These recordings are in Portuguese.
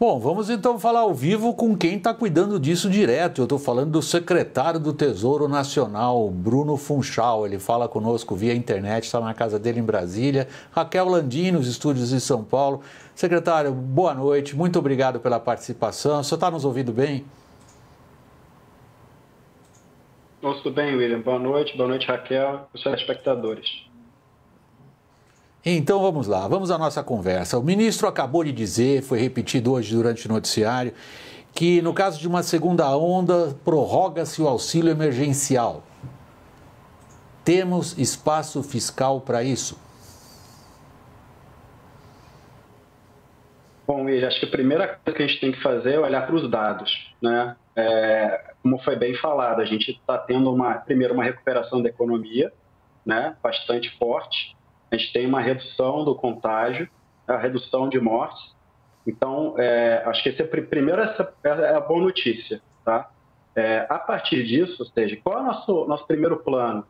Bom, vamos então falar ao vivo com quem está cuidando disso direto. Eu estou falando do secretário do Tesouro Nacional, Bruno Funchal. Ele fala conosco via internet, está na casa dele em Brasília. Raquel Landim, nos estúdios de São Paulo. Secretário, boa noite, muito obrigado pela participação. O senhor está nos ouvindo bem? Ouço bem, William. Boa noite, Raquel, os telespectadores. Então vamos lá, vamos à nossa conversa. O ministro acabou de dizer, foi repetido hoje durante o noticiário, que no caso de uma segunda onda, prorroga-se o auxílio emergencial. Temos espaço fiscal para isso? Bom, William, acho que a primeira coisa que a gente tem que fazer é olhar para os dados, né? Como foi bem falado, a gente está tendo primeiro uma recuperação da economia, né, bastante forte. A gente tem uma redução do contágio, a redução de mortes. Então, acho que essa é a boa notícia, tá? A partir disso, ou seja, qual é o nosso primeiro plano?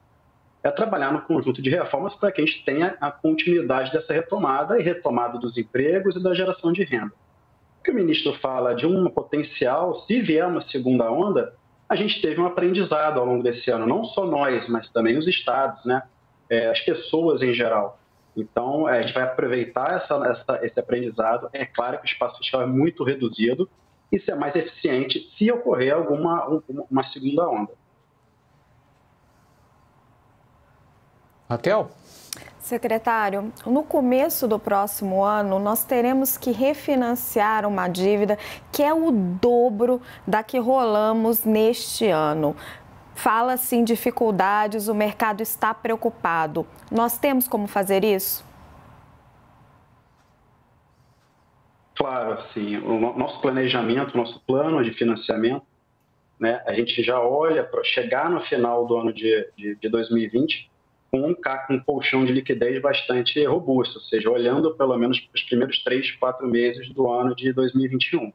É trabalhar no conjunto de reformas para que a gente tenha a continuidade dessa retomada e retomada dos empregos e da geração de renda. O que o ministro fala de um potencial, se vier uma segunda onda, a gente teve um aprendizado ao longo desse ano, não só nós, mas também os estados, né? As pessoas em geral. Então, a gente vai aproveitar esse aprendizado. É claro que o espaço fiscal é muito reduzido e ser mais eficiente se ocorrer uma segunda onda. Raquel? Secretário, no começo do próximo ano, nós teremos que refinanciar uma dívida que é o dobro da que rolamos neste ano. Fala-se em dificuldades, o mercado está preocupado. Nós temos como fazer isso? Claro, sim. O nosso planejamento, o nosso plano de financiamento, né, a gente já olha para chegar no final do ano de 2020 com um colchão de liquidez bastante robusto, ou seja, olhando pelo menos para os primeiros 3, 4 meses do ano de 2021.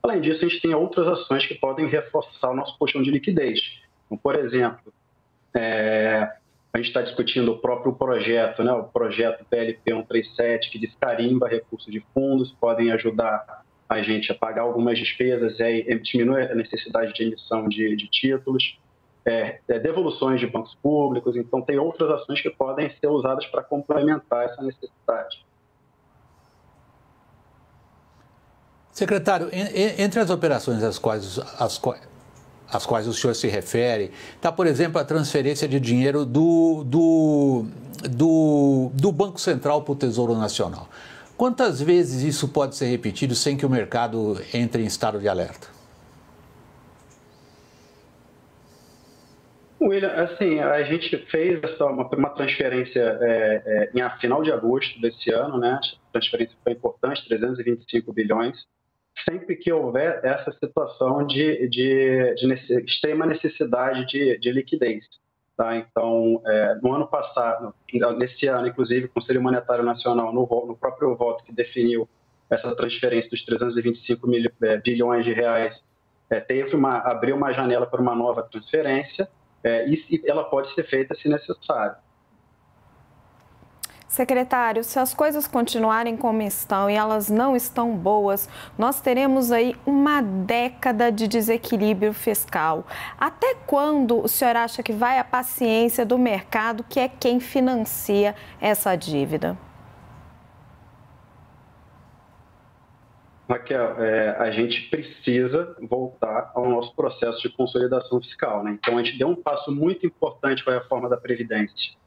Além disso, a gente tem outras ações que podem reforçar o nosso colchão de liquidez. Então, por exemplo, a gente está discutindo o próprio projeto, né, o projeto PLP 137, que descarimba recursos de fundos, podem ajudar a gente a pagar algumas despesas e diminuir a necessidade de emissão de títulos, devoluções de bancos públicos. Então, tem outras ações que podem ser usadas para complementar essa necessidade. Secretário, entre as operações às quais o senhor se refere, está, por exemplo, a transferência de dinheiro do Banco Central para o Tesouro Nacional. Quantas vezes isso pode ser repetido sem que o mercado entre em estado de alerta? William, assim, a gente fez uma transferência em final de agosto desse ano, né? A transferência foi importante, 325 bilhões. Sempre que houver essa situação de extrema necessidade de liquidez. Tá? Então, no ano passado, nesse ano, inclusive, o Conselho Monetário Nacional, no próprio voto que definiu essa transferência dos 325 bilhões de reais, abriu uma janela para uma nova transferência e ela pode ser feita se necessário. Secretário, se as coisas continuarem como estão e elas não estão boas, nós teremos aí uma década de desequilíbrio fiscal. Até quando o senhor acha que vai a paciência do mercado, que é quem financia essa dívida? Raquel, a gente precisa voltar ao nosso processo de consolidação fiscal, né? Então, a gente deu um passo muito importante com a reforma da Previdência.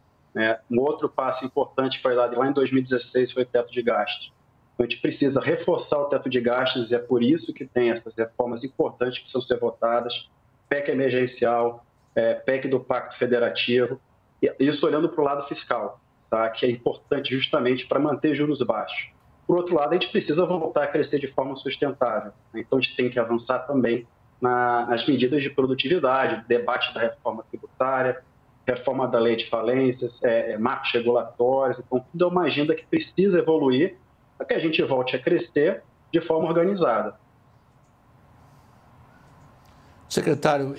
Um outro passo importante foi lá em 2016, foi o teto de gastos. Então, a gente precisa reforçar o teto de gastos e é por isso que tem essas reformas importantes que precisam ser votadas, PEC emergencial, PEC do Pacto Federativo, isso olhando para o lado fiscal, tá? Que é importante justamente para manter juros baixos. Por outro lado, a gente precisa voltar a crescer de forma sustentável. Então, a gente tem que avançar também nas medidas de produtividade, debate da reforma tributária, reforma da lei de falências, marcos regulatórios. Então, tudo é uma agenda que precisa evoluir para que a gente volte a crescer de forma organizada. Secretário,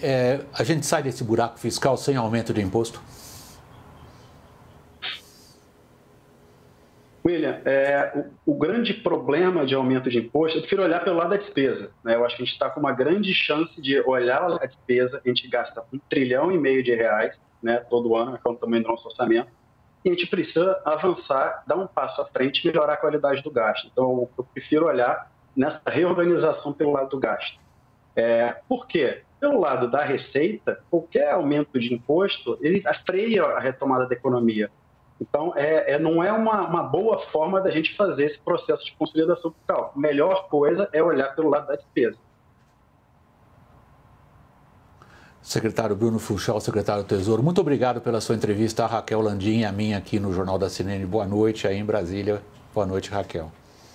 a gente sai desse buraco fiscal sem aumento de imposto? William, o grande problema de aumento de imposto, eu prefiro olhar pelo lado da despesa, né? Eu acho que a gente está com uma grande chance de olhar a despesa, a gente gasta R$1,5 trilhão de reais, né, todo ano, que é o tamanho do nosso orçamento, e a gente precisa avançar, dar um passo à frente e melhorar a qualidade do gasto. Então, eu prefiro olhar nessa reorganização pelo lado do gasto. Por quê? Pelo lado da receita, qualquer aumento de imposto, ele freia a retomada da economia. Então, não é uma boa forma da gente fazer esse processo de consolidação fiscal. A melhor coisa é olhar pelo lado da despesa. Secretário Bruno Funchal, secretário do Tesouro, muito obrigado pela sua entrevista. A Raquel Landim e a minha aqui no Jornal da CNN. Boa noite aí em Brasília. Boa noite, Raquel.